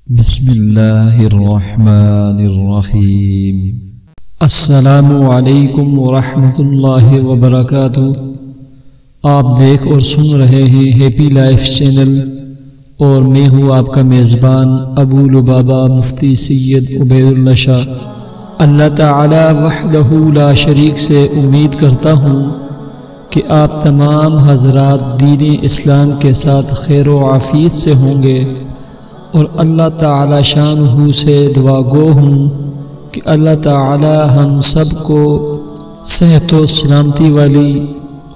بسم اللہ الرحمن الرحیم۔ السلام علیکم ورحمۃ اللہ وبرکاتہ۔ آپ دیکھ اور سن رہے ہیں ہیپی لائف چینل اور میں ہوں آپ کا میزبان ابو لبابہ مفتی سید عبید اللہ شاہ۔ اللہ تعالی وحدہ لا شریک سے امید کرتا ہوں کہ آپ تمام حضرات دین اسلام کے ساتھ خیر و عافیت سے ہوں گے، اور اللہ تعالی شانہ سے دعا گو ہوں کہ اللہ تعالی ہم سب کو صحت و سلامتی والی،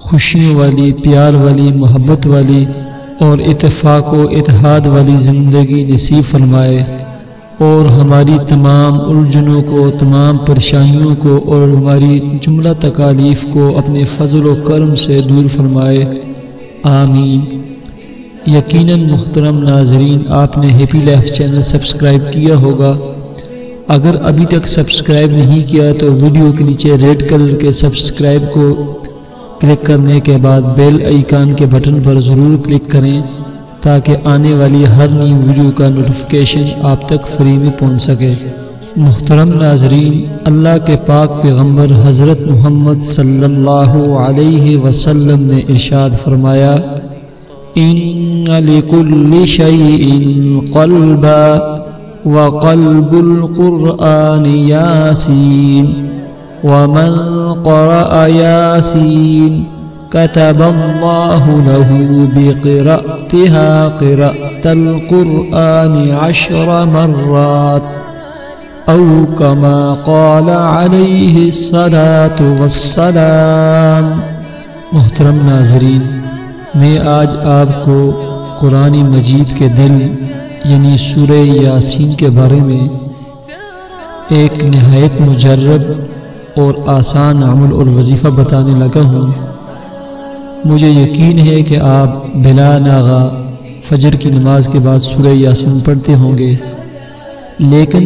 خوشیوں والی، پیار والی، محبت والی اور اتفاق و اتحاد والی زندگی نصیب فرمائے، اور ہماری تمام الجھنوں کو، تمام پریشانیوں کو اور ہماری جملہ تکالیف کو اپنے فضل و کرم سے دور فرمائے، آمین۔ یقیناً محترم ناظرین، آپ نے ہیپی لائف چینل سبسکرائب کیا ہوگا۔ اگر ابھی تک سبسکرائب نہیں کیا تو ویڈیو کے نیچے ریڈ کلر کے سبسکرائب کو کلک کرنے کے بعد بیل آئیکن کے بٹن پر ضرور کلک کریں تاکہ آنے والی ہر نئی ویڈیو کا نوٹیفیکیشن آپ تک فری میں پہنچ سکے۔ محترم ناظرین، اللہ کے پاک پیغمبر حضرت محمد صلی اللہ علیہ وسلم نے ارشاد فرمایا، ان لکل شیء قلبا وقلب القرآن یاسین ومن قرأ یاسین كتب اللہ له بقراءتها قراءة القرآن 10 مرات او كما قال علیہ الصلاة والسلام۔ محترم ناظرین، میں آج آپ کو قرآن مجید کے دل یعنی سورہ یاسین کے بارے میں ایک نہایت مجرب اور آسان عمل اور وظیفہ بتانے لگا ہوں۔ مجھے یقین ہے کہ آپ بلا ناغہ فجر کی نماز کے بعد سورہ یاسین پڑھتے ہوں گے، لیکن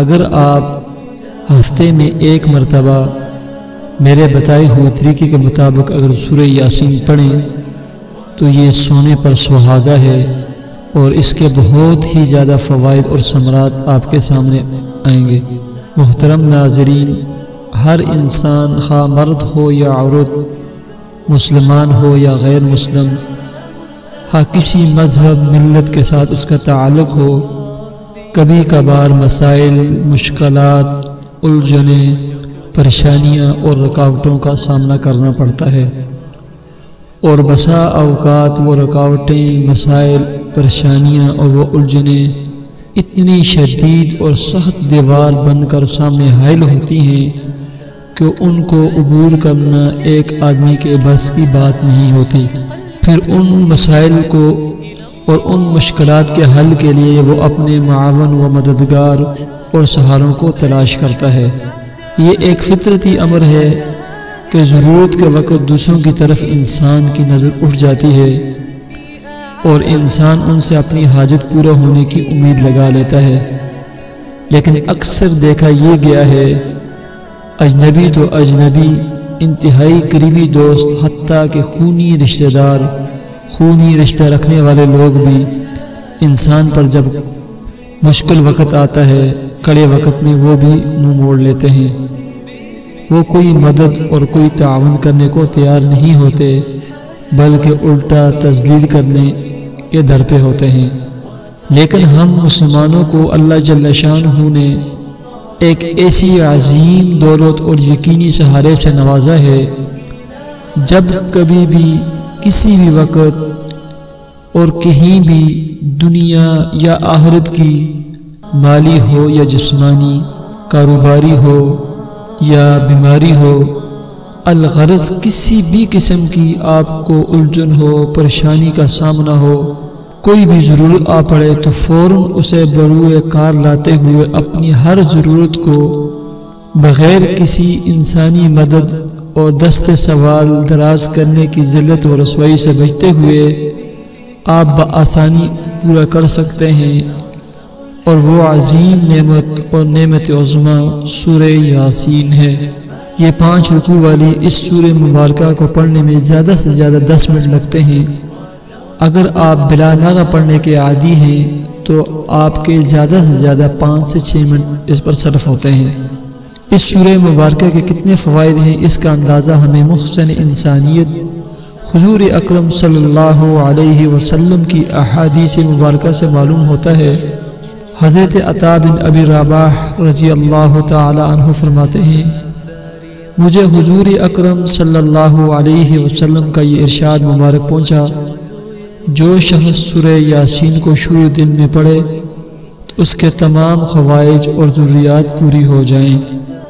اگر آپ ہفتے میں ایک مرتبہ میرے بتائے ہوئے طریقے کے مطابق اگر سورہ یاسین پڑھیں تو یہ سونے پر سہاگا ہے، اور اس کے بہت ہی زیادہ فوائد اور ثمرات آپ کے سامنے آئیں گے۔ محترم ناظرین، ہر انسان خواہ مرد ہو یا عورت، مسلمان ہو یا غیر مسلم، ہاں کسی مذہب ملت کے ساتھ اس کا تعلق ہو، کبھی کبھار مسائل، مشکلات، الجھنیں، پریشانیاں اور رکاوٹوں کا سامنا کرنا پڑتا ہے، اور بسا اوقات وہ رکاوٹیں، مسائل، پریشانیاں اور وہ الجھنیں اتنی شدید اور سخت دیوار بن کر سامنے حائل ہوتی ہیں کہ ان کو عبور کرنا ایک آدمی کے بس کی بات نہیں ہوتی۔ پھر ان مسائل کو اور ان مشکلات کے حل کے لیے وہ اپنے معاون و مددگار اور سہاروں کو تلاش کرتا ہے۔ یہ ایک فطرتی امر ہے کہ ضرورت کے وقت دوسروں کی طرف انسان کی نظر اٹھ جاتی ہے، اور انسان ان سے اپنی حاجت پورا ہونے کی امید لگا لیتا ہے، لیکن اکثر دیکھا یہ گیا ہے اجنبی تو اجنبی، انتہائی قریبی دوست، حتیٰ کہ خونی رشتہ دار، خونی رشتہ رکھنے والے لوگ بھی انسان پر جب مشکل وقت آتا ہے، کڑے وقت میں وہ بھی منہ موڑ لیتے ہیں۔ وہ کوئی مدد اور کوئی تعاون کرنے کو تیار نہیں ہوتے، بلکہ الٹا تذلیل کرنے کے در پہ ہوتے ہیں۔ لیکن ہم مسلمانوں کو اللہ جل شانہ نے ایک ایسی عظیم دولت اور یقینی سہارے سے نوازا ہے، جب کبھی بھی کسی بھی وقت اور کہیں بھی دنیا یا آخرت کی، مالی ہو یا جسمانی، کاروباری ہو یا بیماری ہو، الغرض کسی بھی قسم کی آپ کو الجھن ہو، پریشانی کا سامنا ہو، کوئی بھی ضرورت آ پڑے تو فوراً اسے بروئے کار لاتے ہوئے اپنی ہر ضرورت کو بغیر کسی انسانی مدد اور دست سوال دراز کرنے کی ذلت و رسوائی سے بچتے ہوئے آپ بآسانی پورا کر سکتے ہیں، اور وہ عظیم نعمت اور نعمت عظمیٰ سورہ یاسین ہے۔ یہ 5 رکوع والی اس سورہ مبارکہ کو پڑھنے میں زیادہ سے زیادہ 10 منٹ لگتے ہیں، اگر آپ بلا ناغہ پڑھنے کے عادی ہیں تو آپ کے زیادہ سے زیادہ 5 سے 6 منٹ اس پر صرف ہوتے ہیں۔ اس سورہ مبارکہ کے کتنے فوائد ہیں اس کا اندازہ ہمیں محسن انسانیت حضور اکرم صلی اللہ علیہ وسلم کی احادیث مبارکہ سے معلوم ہوتا ہے۔ حضرت عطا بن ابی رباح رضی اللہ تعالی عنہ فرماتے ہیں، مجھے حضور اکرم صلی اللہ علیہ وسلم کا یہ ارشاد مبارک پہنچا، جو شخص سورہ یاسین کو شروع دن میں پڑھے تو اس کے تمام خوائج اور ضروریات پوری ہو جائیں۔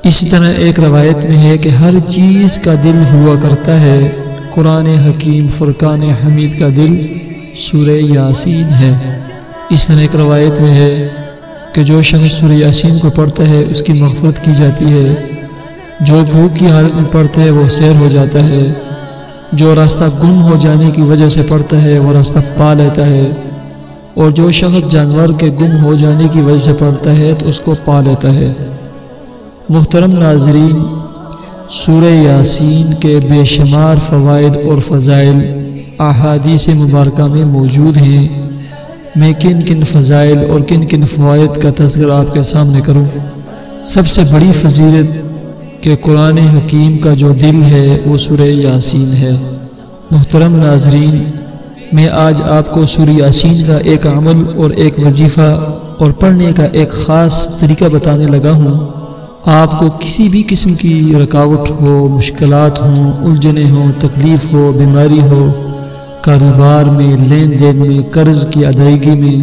اسی طرح ایک روایت میں ہے کہ ہر چیز کا دل ہوا کرتا ہے، قرآن حکیم فرقان حمید کا دل سورہ یاسین ہے۔ اس طرح ایک روایت میں ہے کہ جو شخص سورہ یاسین کو پڑھتا ہے اس کی مغفرت کی جاتی ہے، جو بھوک کی حالت میں پڑھتا ہے وہ سیر ہو جاتا ہے، جو راستہ گم ہو جانے کی وجہ سے پڑھتا ہے وہ راستہ پا لیتا ہے، اور جو شخص جانور کے گم ہو جانے کی وجہ سے پڑھتا ہے تو اس کو پا لیتا ہے۔ محترم ناظرین، سورہ یاسین کے بے شمار فوائد اور فضائل احادیث مبارکہ میں موجود ہیں۔ میں کن کن فضائل اور کن کن فوائد کا تذکرہ آپ کے سامنے کروں۔ سب سے بڑی فضیلت کہ قرآن حکیم کا جو دل ہے وہ سورہ یاسین ہے۔ محترم ناظرین، میں آج آپ کو سورہ یاسین کا ایک عمل اور ایک وظیفہ اور پڑھنے کا ایک خاص طریقہ بتانے لگا ہوں۔ آپ کو کسی بھی قسم کی رکاوٹ ہو، مشکلات ہوں، الجھنیں ہوں، تکلیف ہو، بیماری ہو، کاروبار میں، لین دین میں، قرض کی ادائیگی میں،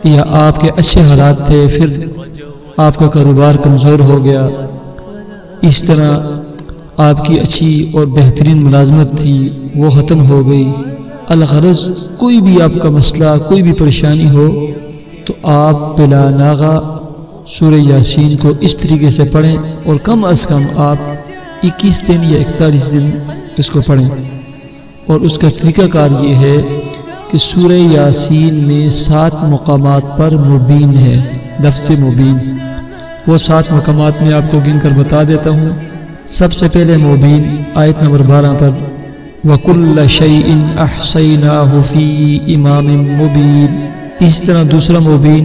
یا آپ کے اچھے حالات تھے پھر آپ کا کاروبار کمزور ہو گیا، اس طرح آپ کی اچھی اور بہترین ملازمت تھی وہ ختم ہو گئی، الغرض کوئی بھی آپ کا مسئلہ، کوئی بھی پریشانی ہو تو آپ بلا ناغہ سورہ یاسین کو اس طریقے سے پڑھیں، اور کم از کم آپ 21 دن یا 41 دن اس کو پڑھیں۔ اور اس کا طریقہ کار یہ ہے کہ سورہ یاسین میں 7 مقامات پر مبین ہے، لفظ مبین۔ وہ 7 مقامات میں آپ کو گن کر بتا دیتا ہوں۔ سب سے پہلے مبین آیت نمبر 12 پر، وَكُلَّ شَيْءٍ أَحْصَيْنَاهُ فِي إِمَامٍ مُبِينٍ۔ اس طرح دوسرا مبین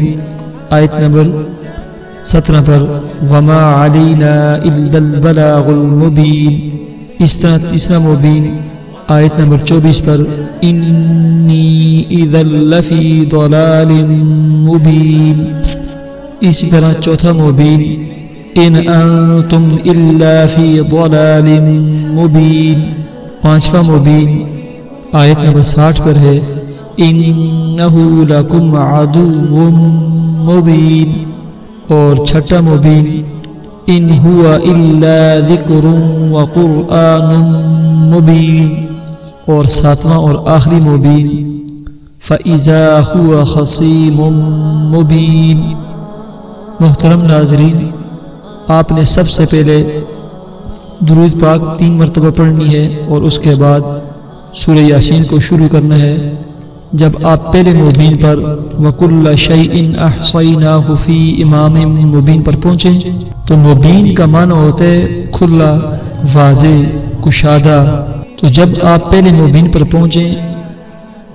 آیت نمبر 17 پر، وَمَا عَلَيْنَا إِلَّا الْبَلَاغُ الْمُبِينُ۔ اس طرح تیسرا مبین آیت نمبر 24 پر، إِنِّي إِذًا لَفِي ضَلَالٍ مُبِينٍ۔ اسی طرح چوتھا مبین، إِنْ أَنْتُمْ إِلَّا فِي ضَلَالٍ مُبِينٍ۔ پانچواں مبین آیت نمبر 60 پر ہے، إِنَّهُ لَكُمْ عَدُوٌّ مُبِينٌ۔ اور چھٹا مبین، إِنْ هُوَ إِلَّا ذِكْرٌ وَقُرْآنٌ مُبِينٌ۔ اور ساتواں اور آخری مبین، فَإِذَا هُوَ خَصِيمٌ مُبِينٌ۔ محترم ناظرین، آپ نے سب سے پہلے درود پاک 3 مرتبہ پڑھنی ہے اور اس کے بعد سورہ یاسین کو شروع کرنا ہے۔ جب آپ پہلے مبین پر وَكُلَّ شَيْءٍ أَحْصَيْنَاهُ فِي إِمَامٍ مبین پر پہنچیں تو مبین کا معنی ہوتا ہے کھلا، واضح، کشادہ۔ تو جب آپ پہلے مبین پر پہنچیں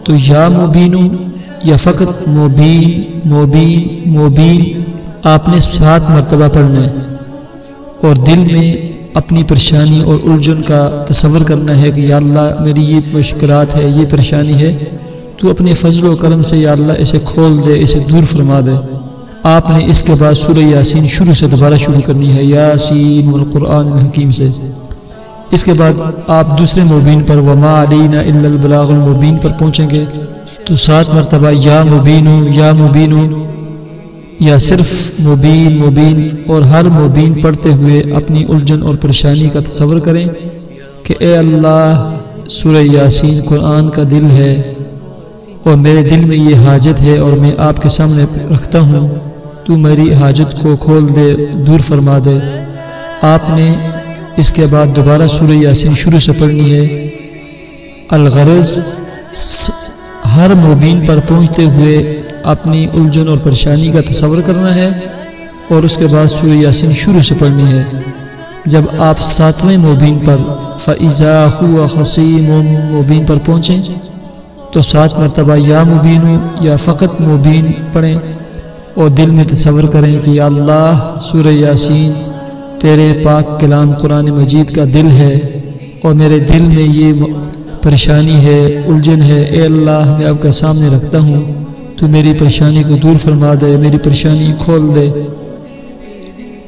تو یا مبینو یا فقط مبین مبین مبین آپ نے 7 مرتبہ پڑھنا ہے، اور دل میں اپنی پریشانی اور الجھن کا تصور کرنا ہے کہ یا اللہ میری یہ مشکلات ہے، یہ پریشانی ہے، تو اپنے فضل و کرم سے یا اللہ اسے کھول دے، اسے دور فرما دے۔ آپ نے اس کے بعد سورہ یاسین شروع سے دوبارہ شروع کرنی ہے، یاسین والقرآن الحکیم سے۔ اس کے بعد آپ دوسرے مبین پر وما علینا الا البلاغ المبین پر پہنچیں گے تو 7 مرتبہ یا مبینو یا مبینو یا صرف مبین مبین، اور ہر مبین پڑھتے ہوئے اپنی الجھن اور پریشانی کا تصور کریں کہ اے اللہ سورہ یاسین قرآن کا دل ہے اور میرے دل میں یہ حاجت ہے اور میں آپ کے سامنے رکھتا ہوں، تو میری حاجت کو کھول دے، دور فرما دے۔ آپ نے اس کے بعد دوبارہ سورہ یاسین شروع سے پڑھنی ہے۔ الغرض ہر مبین پر پہنچتے ہوئے اپنی الجھن اور پریشانی کا تصور کرنا ہے اور اس کے بعد سورہ یاسین شروع سے پڑھنی ہے۔ جب آپ 7ویں مبین پر فَإِذَا هُوَ خَصِيمٌ مبین پر پہنچیں تو 7 مرتبہ یا مبینو یا فقط مبین پڑھیں اور دل میں تصور کریں کہ یا اللہ سورہ یاسین تیرے پاک کلام قرآن مجید کا دل ہے اور میرے دل میں یہ پریشانی ہے، الجھن ہے، اے اللہ میں آپ کے سامنے رکھتا ہوں، تو میری پریشانی کو دور فرما دے، میری پریشانی کھول دے۔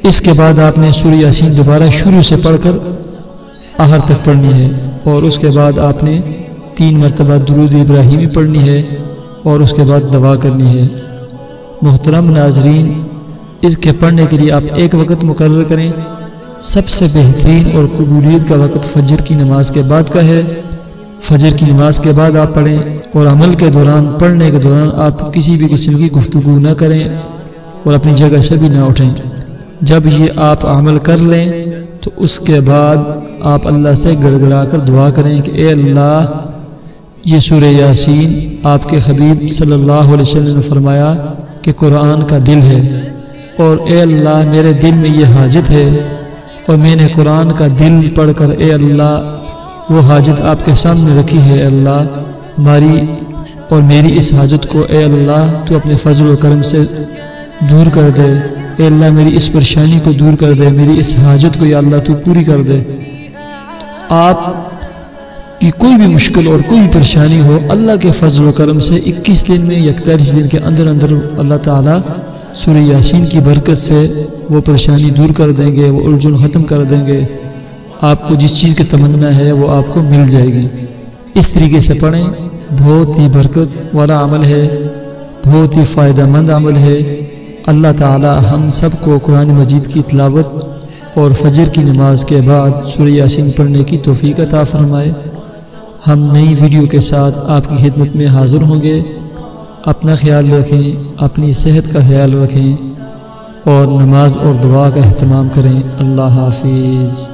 اس کے بعد آپ نے سورہ یاسین دوبارہ شروع سے پڑھ کر آخر تک پڑھنی ہے، اور اس کے بعد آپ نے 3 مرتبہ درود ابراہیمی پڑھنی ہے اور اس کے بعد دعا کرنی ہے۔ محترم ناظرین، اس کے پڑھنے کے لیے آپ ایک وقت مقرر کریں۔ سب سے بہترین اور قبولیت کا وقت فجر کی نماز کے بعد کا ہے۔ فجر کی نماز کے بعد آپ پڑھیں، اور عمل کے دوران، پڑھنے کے دوران آپ کسی بھی قسم کی گفتگو نہ کریں اور اپنی جگہ سے بھی نہ اٹھیں۔ جب یہ آپ عمل کر لیں تو اس کے بعد آپ اللہ سے گڑ گڑا کر دعا کریں کہ اے اللہ، یہ سورہ یاسین آپ کے حبیب صلی اللہ علیہ وسلم نے فرمایا کہ قرآن کا دل ہے، اور اے اللہ میرے دل میں یہ حاجت ہے، اور میں نے قرآن کا دل پڑھ کر اے اللہ وہ حاجت آپ کے سامنے رکھی ہے۔ اے اللہ ہماری اور میری اس حاجت کو اے اللہ تو اپنے فضل و کرم سے دور کر دے، اے اللہ میری اس پریشانی کو دور کر دے، میری اس حاجت کو یا اللہ تو پوری کر دے۔ آپ کی کوئی بھی مشکل اور کوئی بھی پریشانی ہو، اللہ کے فضل و کرم سے 21 دن میں 41 دن کے اندر اندر اللہ تعالیٰ سورہ یاسین کی برکت سے وہ پریشانی دور کر دیں گے، وہ الجھن ختم کر دیں گے۔ آپ کو جس چیز کی تمنا ہے وہ آپ کو مل جائے گی۔ اس طریقے سے پڑھیں، بہت ہی برکت والا عمل ہے، بہت ہی فائدہ مند عمل ہے۔ اللہ تعالی ہم سب کو قرآن مجید کی تلاوت اور فجر کی نماز کے بعد سورہ یاسین پڑھنے کی توفیق عطا فرمائے۔ ہم نئی ویڈیو کے ساتھ آپ کی خدمت میں حاضر ہوں گے۔ اپنا خیال رکھیں، اپنی صحت کا خیال رکھیں، اور نماز اور دعا کا اہتمام کریں۔ اللہ حافظ۔